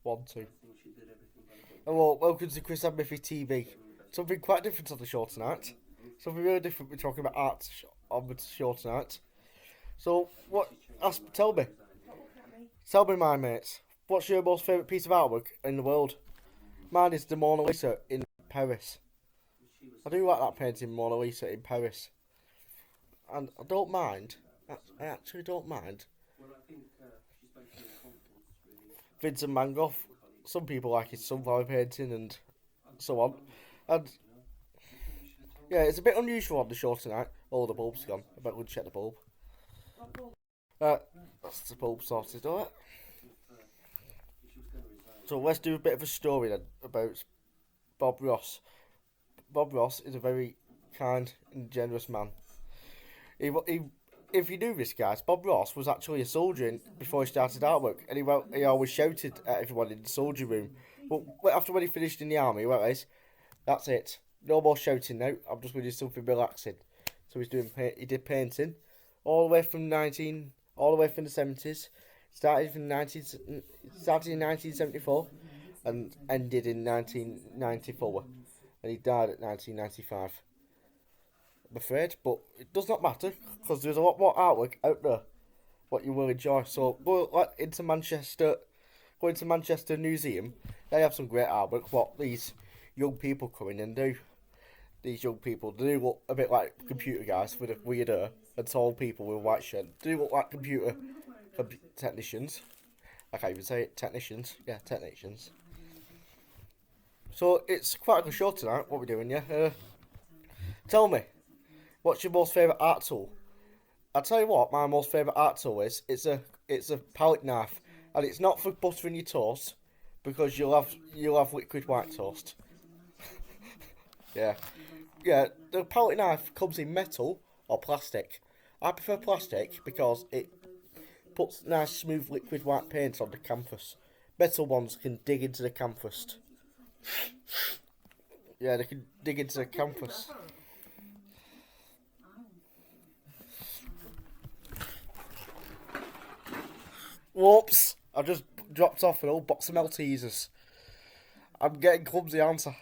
1, 2. Hello, welcome to Chris and Miffy TV. Something quite different on the show tonight. Something really different. We're talking about art on the show tonight. So, tell me, my mates, what's your most favourite piece of artwork in the world? Mine is the Mona Lisa in Paris. I do like that painting, Mona Lisa in Paris. And I don't mind. I actually don't mind. Vincent van Gogh. Some people like his sunflower painting and so on. And yeah, it's a bit unusual on the show tonight. Oh, the bulb's gone. I better go check the bulb. That's the bulb sorted out. So let's do a bit of a story then about Bob Ross. Bob Ross is a very kind and generous man. If you knew this, guys, Bob Ross was actually a soldier before he started artwork, and he always shouted at everyone in the soldier room. But after when he finished in the army, he went like this, "That's it, no more shouting now. I'm just going to do something relaxing." So he did painting all the way from the 70s. Started in 1974 and ended in 1994, and he died at 1995. I'm afraid, but it does not matter because there's a lot more artwork out there what you will enjoy. So go into Manchester Museum. They have some great artwork. What these young people come in and do. These young people do look a bit like computer guys with a weird hair and tall people with white shirt. Do look like computer technicians. I can't even say it. Technicians. Yeah, technicians. So it's quite a good show tonight. What we're doing, yeah. Tell me, what's your most favourite art tool? I'll tell you what my most favourite art tool is. It's a palette knife, and it's not for buttering your toast because you'll have liquid white toast. Yeah. The palette knife comes in metal or plastic. I prefer plastic because it puts nice smooth liquid white paint on the canvas. Metal ones can dig into the canvas. Yeah, they can dig into the canvas. Whoops! I just dropped off an old box of Maltesers. I'm getting clumsy, aren't I?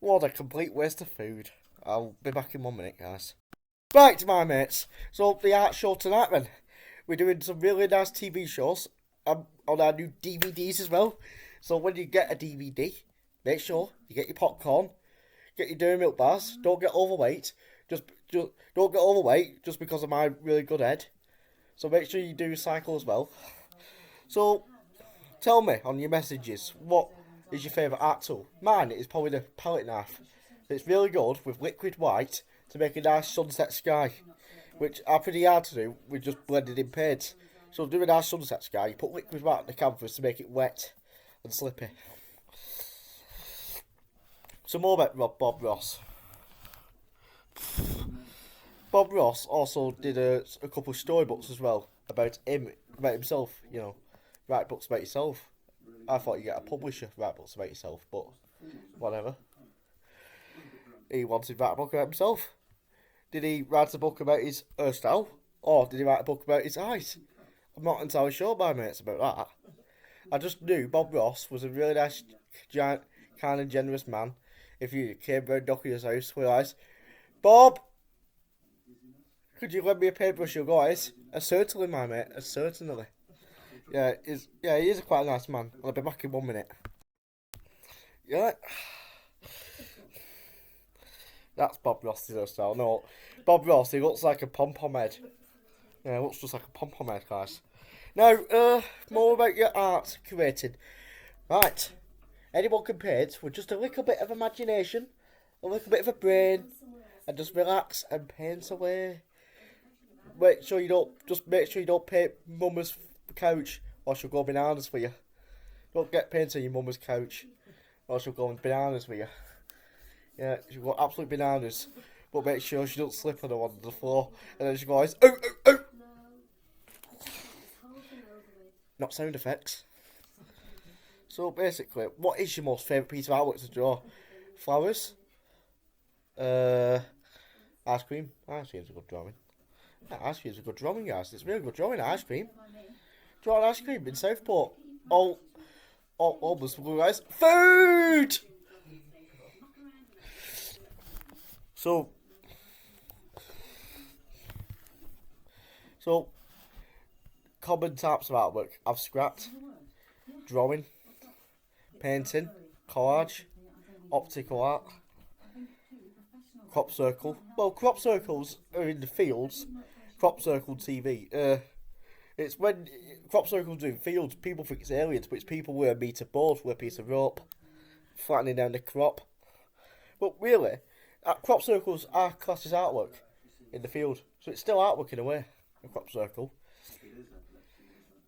What a complete waste of food. I'll be back in 1 minute, guys. Right, my mates. So, the art show tonight, then. We're doing some really nice TV shows on our new DVDs as well. So, when you get a DVD, make sure you get your popcorn, get your dairy milk bars. Don't get overweight. Just don't get overweight just because of my really good head. So, make sure you do recycle as well. So, tell me on your messages, what is your favourite art tool? Mine is probably the palette knife. It's really good with liquid white to make a nice sunset sky, which are pretty hard to do with just blended in paint. So do a nice sunset sky, you put liquid white on the canvas to make it wet and slippy. Some more about Bob Ross. Bob Ross also did a couple of storybooks as well about himself, write books about yourself. I thought you get a publisher to write books about yourself, but whatever. He wanted to write a book about himself. Did he write a book about his hairstyle? Or did he write a book about his eyes? I'm not entirely sure, my mates, about that. I just knew Bob Ross was a really nice, giant, kind and generous man. If you came round knocking his house with eyes, "Bob, could you lend me a paintbrush, you guys?" Certainly, my mate, certainly. Yeah, he is quite a nice man. I'll be back in 1 minute. Yeah. That's Bob Ross's hairstyle. No, Bob Ross, he looks like a pom-pom head. Yeah, he looks just like a pom-pom head, guys. Now, more about your art creating. Right. Anyone can paint with just a little bit of imagination, a little bit of a brain, and just relax and paint away. Make sure you don't paint Mama's couch, or she'll go bananas for you. Don't get paint on your Mama's couch, or she'll go bananas for you. Yeah, she'll go absolute bananas, but make sure she don't slip on the floor, and then she goes, "Oh, oh, oh!" Not sound effects. So basically, what is your most favourite piece of artwork to draw? Flowers? Ice cream. Ice cream's a good drawing. Yeah, ice cream's a good drawing, guys. It's a really good drawing, ice cream. Do you want ice cream in Southport? Almost guys. Food! So, common types of artwork I've scrapped: drawing, painting, collage, optical art, crop circle. Well, crop circles are in the fields. Crop circle TV. It's when crop circles are in fields, people think it's aliens, but it's people with a meter board with a piece of rope, flattening down the crop. But really, crop circles are classed as artwork in the field, so it's still artwork in a way. A crop circle.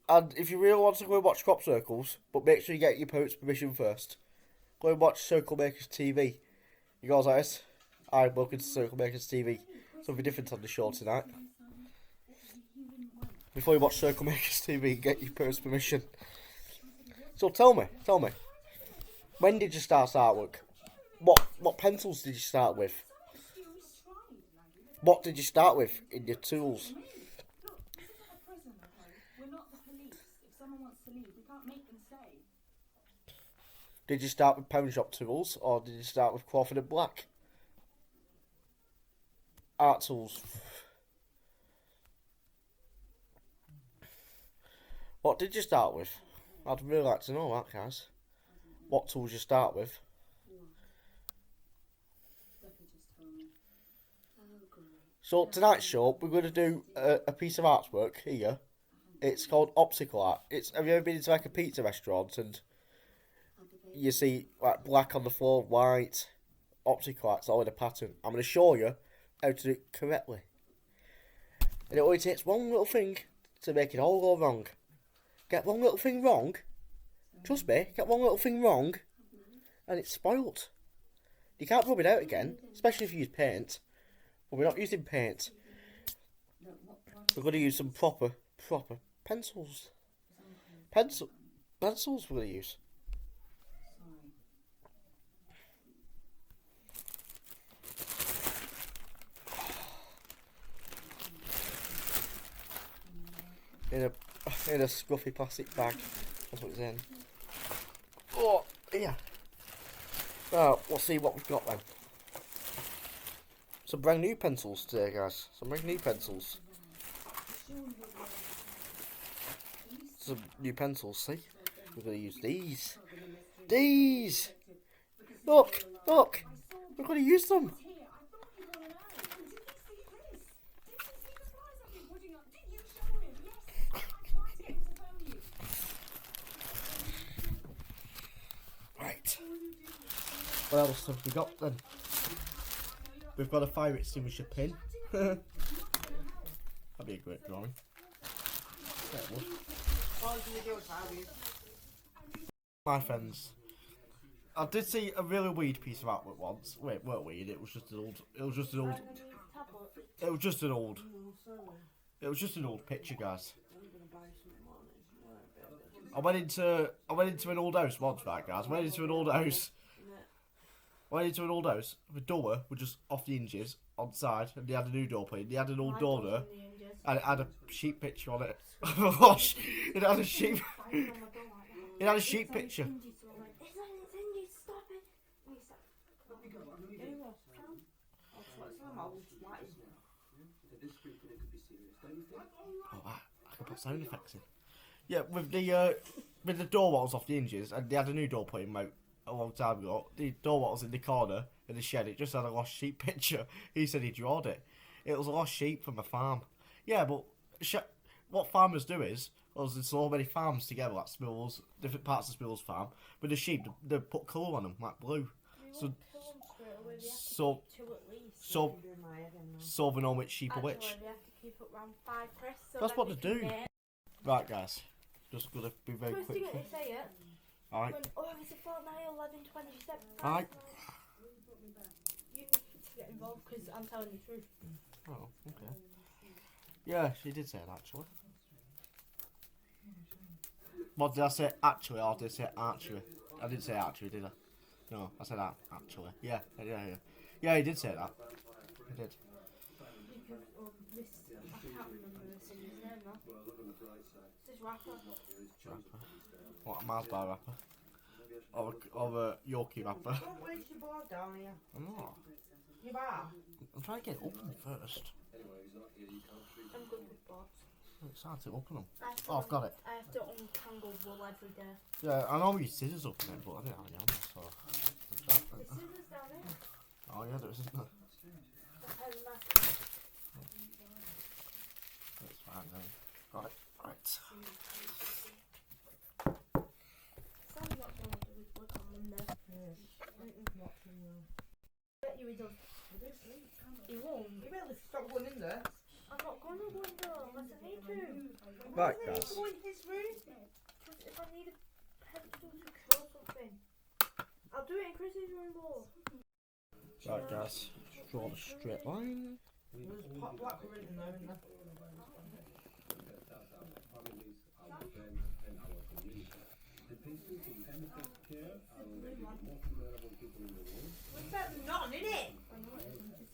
And if you really want to go and watch crop circles, but make sure you get your parents' permission first, go and watch Circle Makers TV. You guys like this? Hi, welcome to Circle Makers TV. Something different on the show tonight. Before you watch Circle Makers TV, get your parents' permission. So tell me, when did you start artwork? What pencils did you start with? What did you start with in your tools? Did you start with pound shop tools, or did you start with Crawford and Black? Art tools. What did you start with? I'd really like to know that, guys. What tools you start with? So tonight's show, we're going to do a piece of artwork here. It's called optical art. Have you ever been into like a pizza restaurant and you see like black on the floor, white, optical art, it's all in a pattern. I'm going to show you how to do it correctly. And it only takes one little thing to make it all go wrong. Get one little thing wrong, trust me, get one little thing wrong, and it's spoilt. You can't rub it out again, especially if you use paint. But we're not using paint. We're going to use some proper pencils. Pencils we're going to use. In a scruffy plastic bag. That's what it's in. Oh, yeah. Well, we'll see what we've got then. Some brand new pencils today, guys. Some brand new pencils. Some new pencils, see? We're going to use these. These! Look! We're going to use them. Right. What else have we got then? We've got a fire extinguisher pin. That'd be a great drawing. Yeah, it would. My friends, I did see a really weird piece of artwork once. Wait, it weren't weird. It was just an old picture, guys. I went into an old house once, right, guys. I went into an old house. The door was just off the hinges on the side, and they had a new door put in. They had an old door there, and it had a sheep picture on it. Gosh, it had a sheep. It had a sheep picture. Oh, I can put sound effects in. Yeah, with the door wattles off the hinges, and they had a new door put in out a long time ago. The door wattles in the corner in the shed. It just had a lost sheep picture. He said he drawed it. It was a lost sheep from a farm. Yeah, but what farmers do is, there's so many farms together, like Spills, different parts of Spills farm. But the sheep, they put colour on them, like blue. So they know which sheep are which. That's what they do. Right, guys. Just gonna be very quick. Alright. It's a fortnight, 11:27. Alright. You need to get involved because I'm telling the truth. Oh, okay. Yeah, she did say it actually. What did I say? Actually, or did I say archery? I didn't say archery, did I? No, I said that actually. Yeah, he did say that. He did. Because I can't remember the singer's name. mine though. This is rapper. What, a Mars bar rapper? Or a Yorkie rapper? Don't waste your board down here. I'm not. You are. I'm trying to get it open first. I'm good with boards. It's hard to open them. I Oh, I've got it. I have to untangle wool every day. Yeah, I know we use scissors open it, but I didn't have any on me, so... The scissors down there. Oh yeah, there isn't there? That's fine then. Right, right. Sam's not going to do his work on Monday. Bet you he does. He won't. You better stop going in there. I'm not going to go in there unless I need to. Right, Why guys. go in his room? Because if I need a pencil to draw something, I'll do it in Chris's room though. Right, guys. Draw the straight line. There's pot blackberry in there, isn't there? What's that not in it?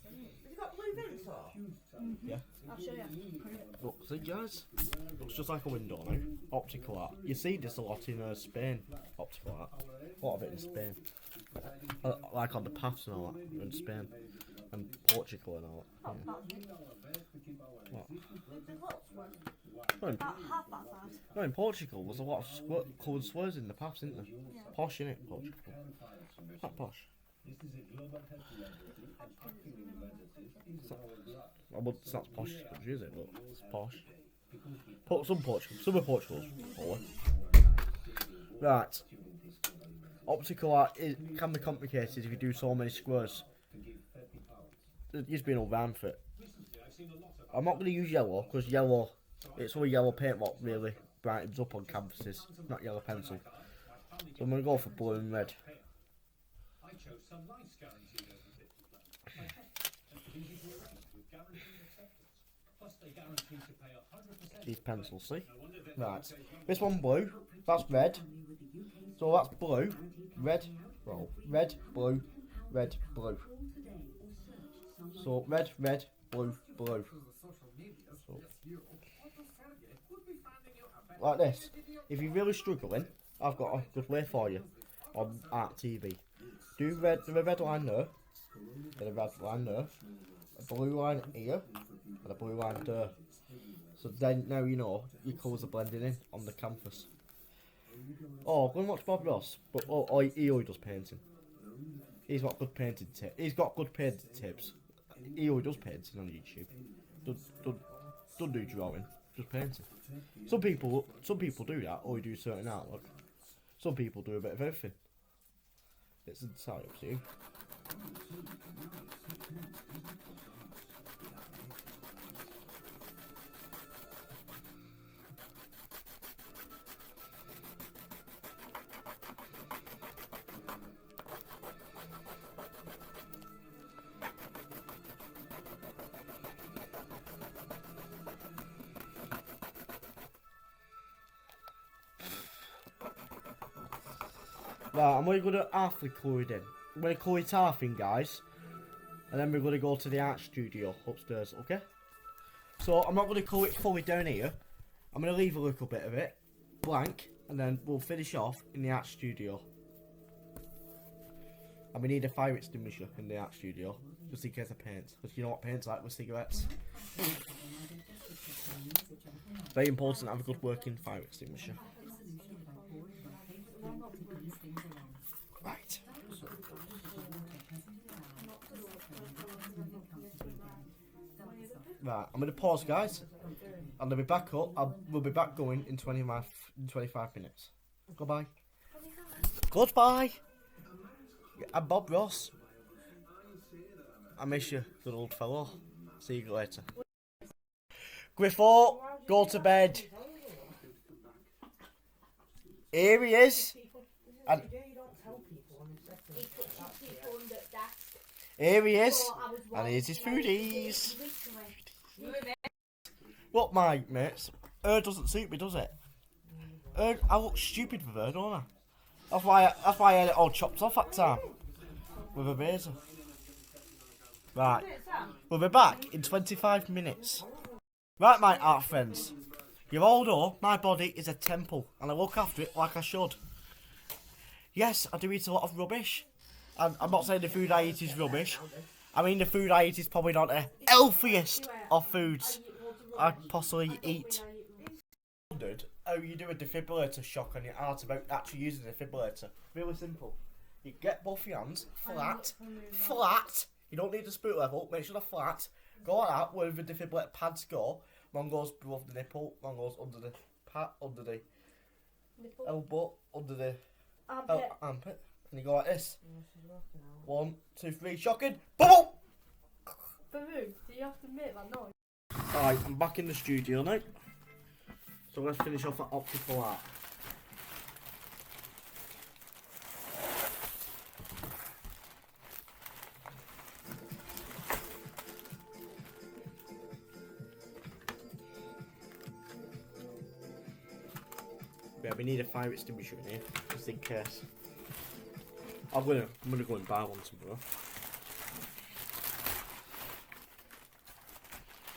Have you got blue vents or? Yeah. I'll show you. Look, see guys? Looks just like a window now. Optical art. You see this a lot in Spain. Optical art. A lot of it in Spain. Like on the paths and all that in Spain. And Portugal and all that. Yeah. What? No, in, About half that bad. no, in Portugal there's a lot of coloured swears in the paths, isn't there? Yeah. Posh, innit, Portugal? Not posh. It's not posh country, is it? But it's posh. Some of Portugal's poor. Right. Optical art can be complicated if you do so many squares. There's used to be an old rhyme for it. I'm not going to use yellow because yellow, it's only yellow paint what really brightens up on canvases, not yellow pencil. So I'm going to go for blue and red. These pencils, see? Right. This one blue, that's red. So that's blue, red, well, red, blue, red, blue. So red, red, blue, blue. So, like this. If you're really struggling, I've got a good way for you on Art TV. Do the red line there, then a red line there, a blue line here, and a blue line there. So then now you know your colours are blending in on the canvas. Oh, go and watch Bob Ross, but he always does painting. He's got good painting tips. He's got good painting tips. He always does painting on YouTube. Don't do drawing, just painting. Some people do that, or do certain artwork. Some people do a bit of everything. It's entirely up to you. Right, I'm going to go to halfway colored in. I'm going to colour it half in, guys. And then we're going to go to the art studio upstairs, okay? So, I'm not going to colour it fully down here. I'm going to leave a little bit of it blank. And then we'll finish off in the art studio. And we need a fire extinguisher in the art studio. Just in case of paint. Because you know what paint's like with cigarettes. Very important to have a good working fire extinguisher. Right. Right, I'm going to pause, guys. And I'll be back up. We'll be back going in 25 minutes. Goodbye. Goodbye. I'm Bob Ross. I miss you, good old fellow. See you later. Griffo, go to bed. Here he is. And here he is. And here's his foodies. Look, my mates. Her doesn't suit me, does it? I look stupid with her, don't I? That's why I had it all chopped off that time. With a razor. Right. We'll be back in 25 minutes. Right, my art friends. You all know my body is a temple and I look after it like I should. Yes, I do eat a lot of rubbish. I'm not saying the food I eat is rubbish. I mean the food I eat is probably not the healthiest of foods I'd possibly eat. I wondered how you do a defibrillator shock on your heart about actually using a defibrillator. Really simple. You get both your hands flat. You don't need the spoot level, make sure they're flat. Go like that, where the defibrillator pads go. One goes above the nipple, one goes under the under the Nipple. elbow, under the Armpit. armpit. And you go like this. 1, 2, 3, shocking. Boom! For who? Do you have to make that noise? Alright, I'm back in the studio now. So let's finish off that optical art. Yeah, we need a fire extinguisher in here, just in case. I'm gonna go and buy one tomorrow.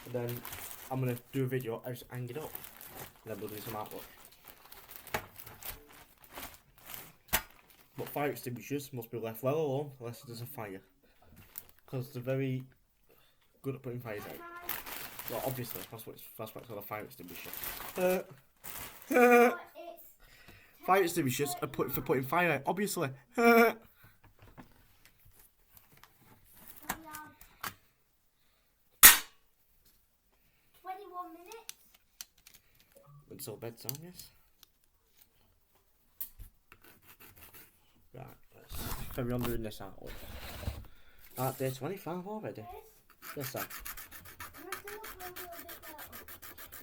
And then I'm gonna do a video, I just hang it up. And then we'll do some artwork. But fire extinguishers must be left well alone unless there's a fire. Because they're very good at putting fires out. Well, obviously, that's why it's called a fire extinguisher. Fire extinguishers are for putting fire out, obviously. 21 minutes. Until bedtime, yes. Right, let's carry on doing this artwork. Art day 25 already. Yes, sir.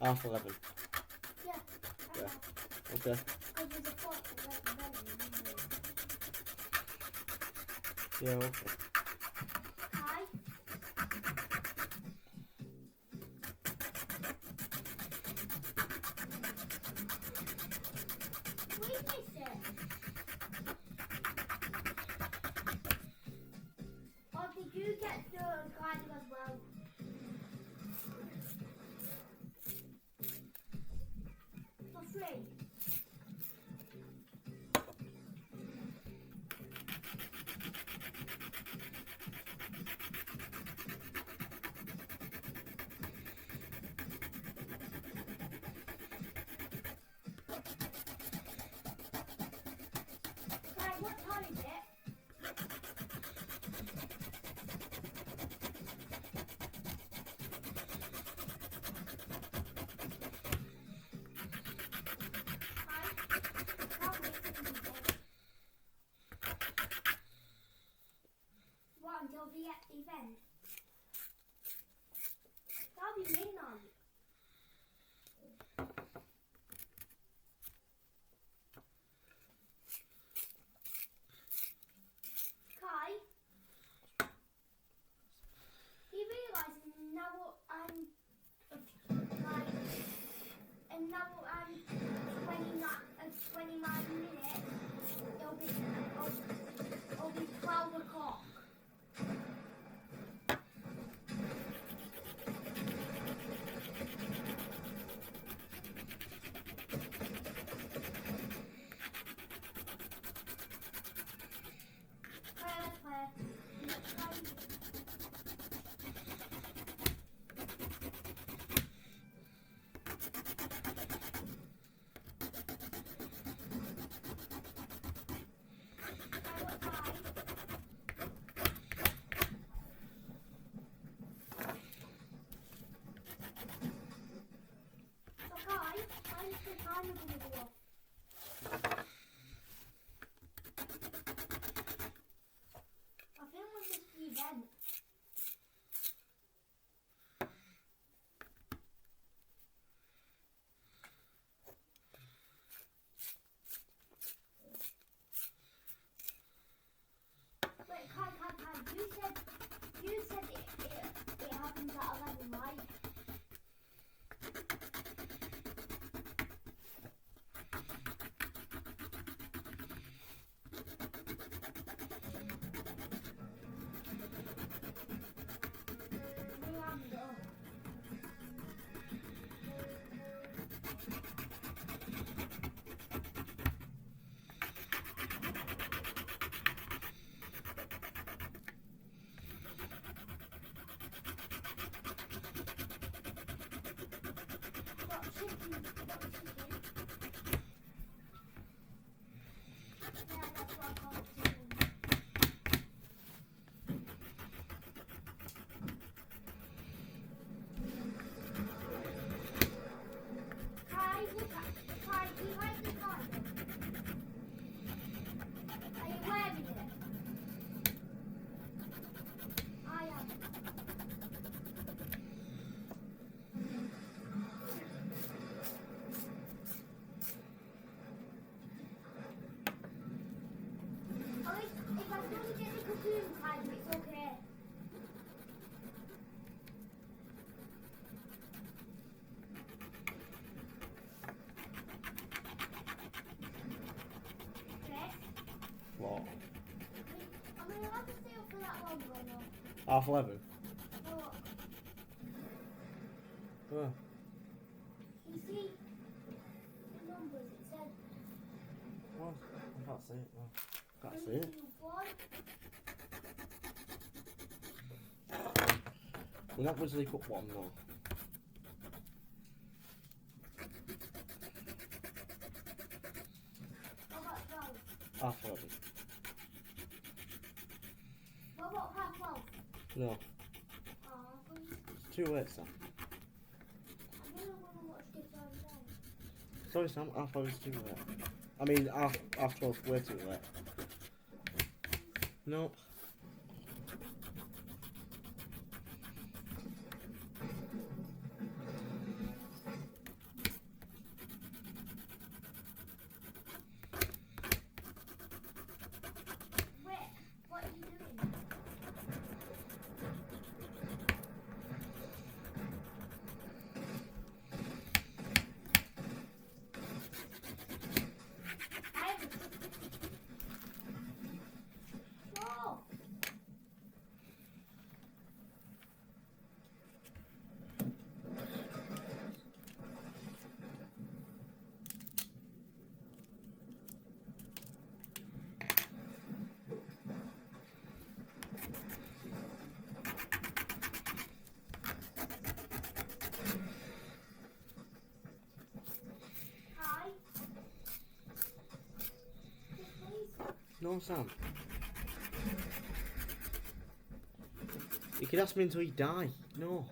Half 11. Yeah. Okay. Yeah, okay. Hi. Or did you get the guiding as well? For free? Right, what time is it? What, until the event? That'll be midnight. Kai? Do you realise now I'm like, and now I'm 29 minutes, it'll be 12 o'clock. Event. Wait, Kai, you said it happens at 11, right? Hi, look at. Hi, do you like this garden? Are you wearing it? I am. At least if I don't get the cocoon time, it's okay. Yes. What? Am I allowed to stay up for that long or not? 11:30. Oh, Oh. you see the numbers? It said What? I can't see it. No. Can't see 3, it. 2, 1. We're not going to sleep up 1 though. What about 12? 11:30. What about half 12? No. Oh, It's too late, Sam. I really want to watch this all day. Sorry, Sam. 11:30 is too late. I mean, half 12 is way too late. No. Wait, what are you doing? I haven't. No. Hi. Yes, please. No, Sam. You can ask me until you die. No.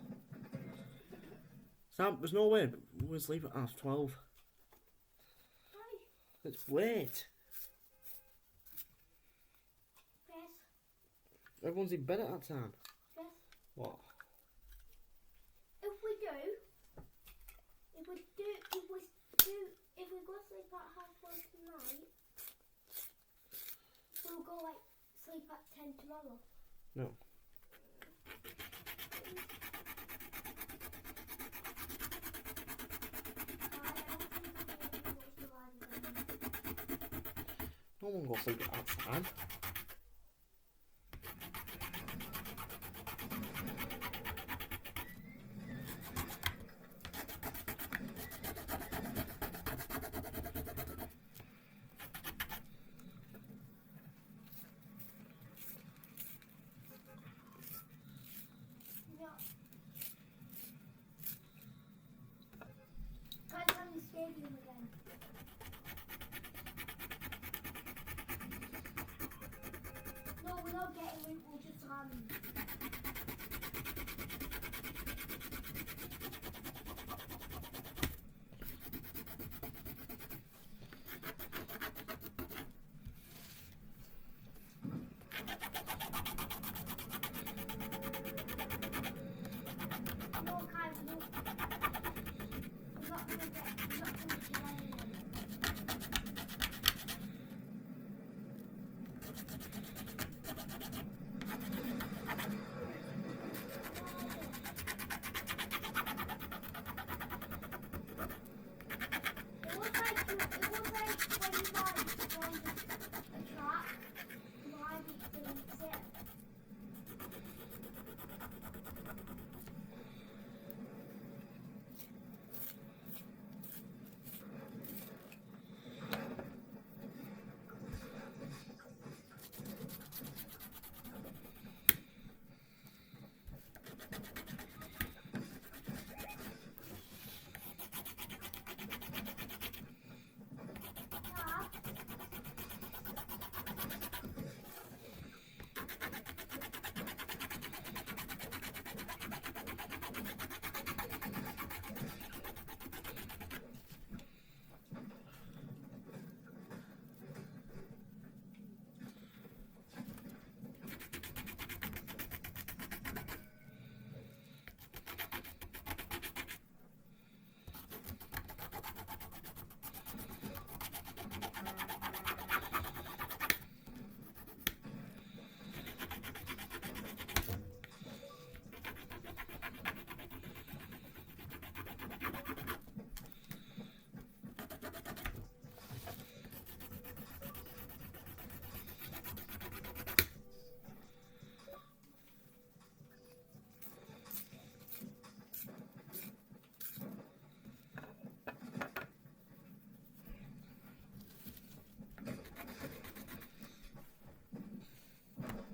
Sam, there's no way we'll sleep at 12:30. Hi. Let's wait. Yes. Everyone's in bed at that time. Yes. What? If we go sleep at half 1 tonight, we'll go like sleep at 10 tomorrow. No. No one will sleep at that time. No. Let's run the stadium again. No, we're not getting it, we'll just run. No, Kai, no. We're not gonna kill anyone.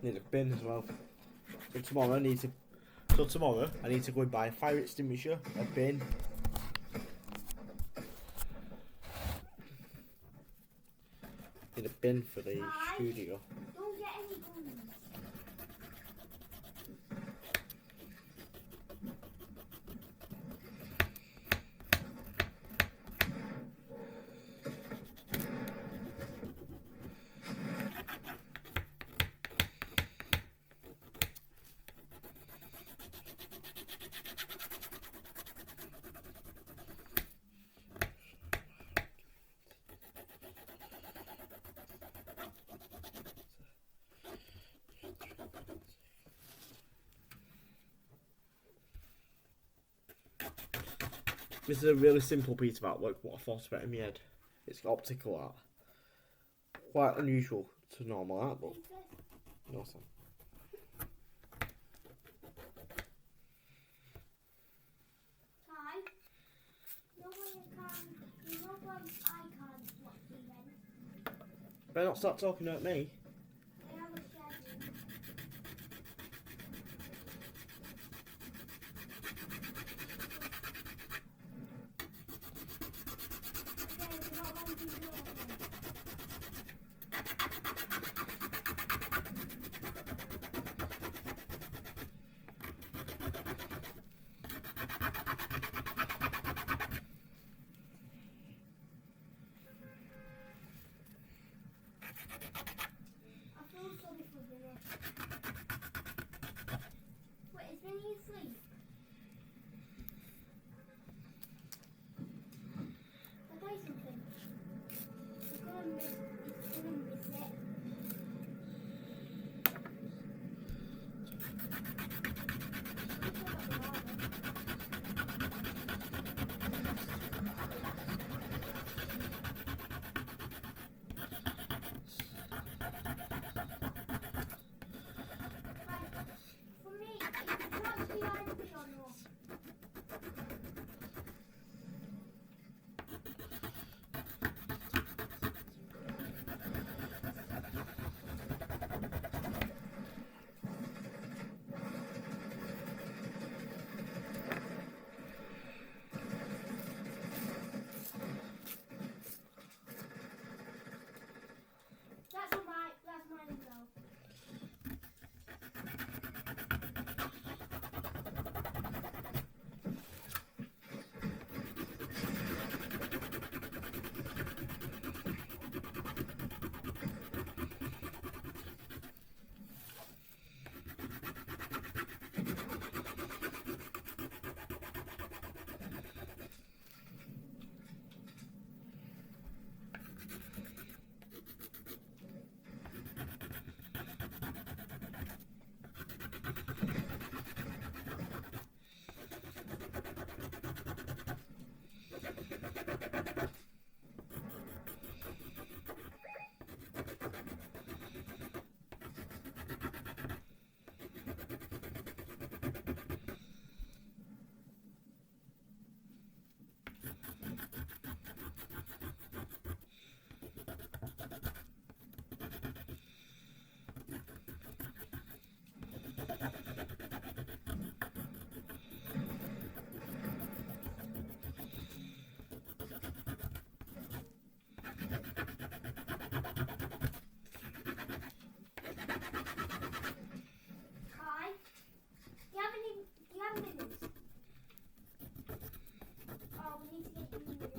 Need a bin as well. So tomorrow I need to go and buy a fire extinguisher, a bin. Need a bin for the studio. Don't get any guns. This is a really simple piece of artwork, what I thought about in my head. It's optical art. Quite unusual to normal art, but no son. Kai, no one can, no one I can't watch the event. Better not start talking at me. I am a shadow. I feel sorry for Billy. Wait, is Billy asleep? I'll tell you something. He's gonna miss it. For me, it's not behind me or not. That's alright, that's mine as well. Kai, do you have minutes? Oh, we need to get you minutes.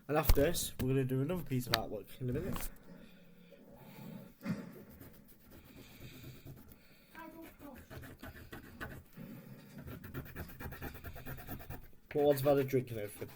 And after this, we're going to do another piece of artwork in a minute. Paul's had a drink and everything.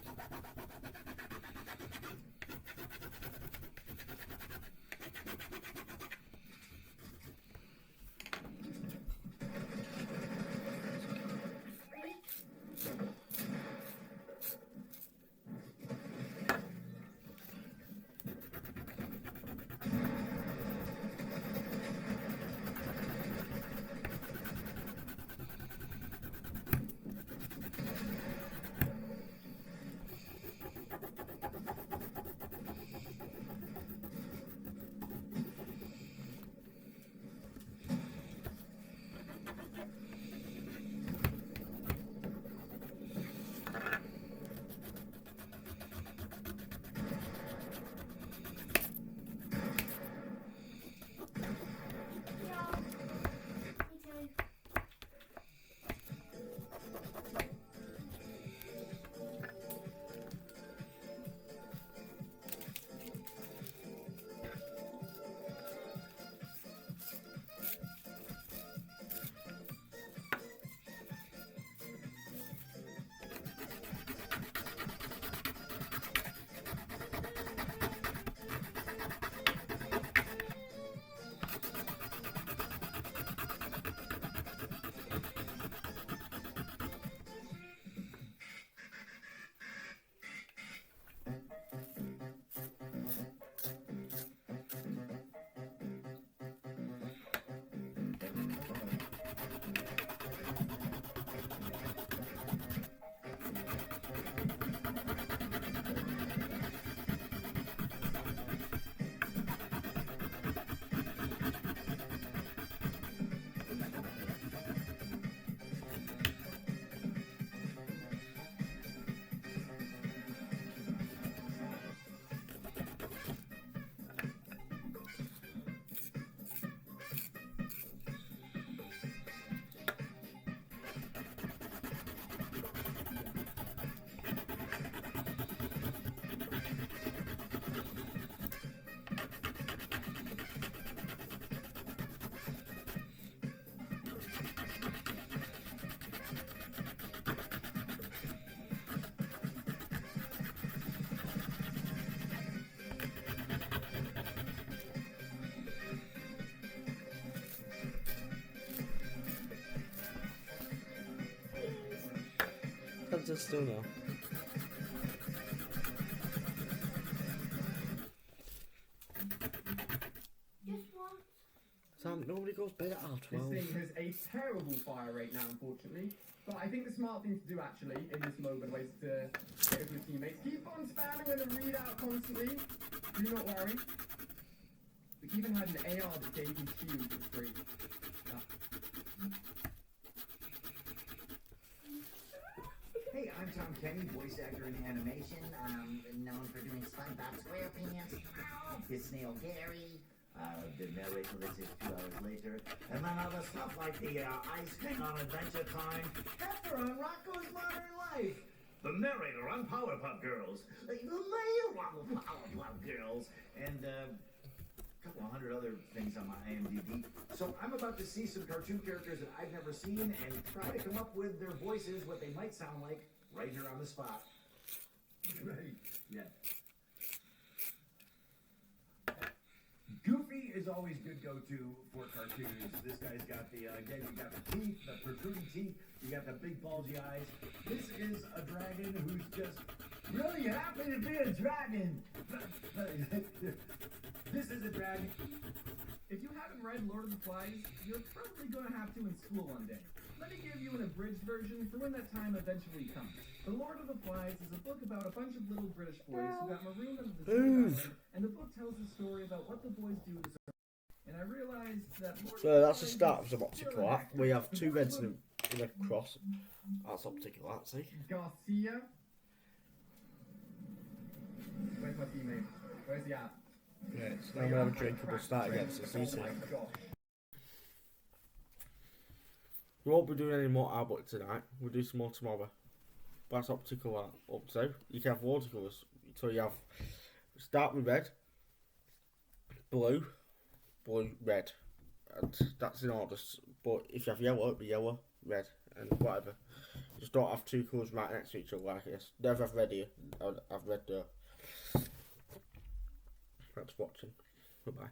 stand still now. Just one. Sam, nobody goes to bed at half This 12. thing has a terrible fire rate now, unfortunately. But I think the smart thing to do, actually, in this mode, was to get with your teammates. Keep on spamming and read out constantly. Do not worry. We even had an AR that gave me shield for free. Hey, I'm Tom Kenny, voice actor in animation. Known for doing SpongeBob SquarePants, His Snail Gary, the narration that says 2 hours later, and then other stuff like the Ice King on Adventure Time, Pepper on Rocco's Modern Life, the narrator on Powerpuff Girls, the mayor on Powerpuff Girls, and a couple of hundred other things on my IMDb. So I'm about to see some cartoon characters that I've never seen and try to come up with their voices, what they might sound like, right here on the spot. Right. Yeah. Goofy is always good go-to for cartoons. This guy's got the, again, you got the teeth, the protruding teeth, you got the big bulgy eyes. This is a dragon who's just really happy to be a dragon. This is a dragon. If you haven't read Lord of the Flies, you're probably going to have to in school one day. Let me give you an abridged version for when that time eventually comes. The Lord of the Flies is a book about a bunch of little British boys who got marooned on the desert island, and the book tells the story about what the boys do to survive. And I realized that Lord So of the that's the Flies start of is the still optical an art. actor. We have The 2 book reds was in a cross. That's optical art, see? Garcia. Where's my teammate? Where's the app? Yeah, so now we have a drink and we'll start again, so it's easy. Oh my gosh. We won't be doing any more artwork tonight. We'll do some more tomorrow. But that's optical art up to. You can have watercolours. So you have, start with red, blue, red. And that's in order. But if you have yellow, it'll be yellow, red, and whatever. Just don't have 2 colours right next to each other like this. Never have red here. I've red there. Thanks for watching. Goodbye.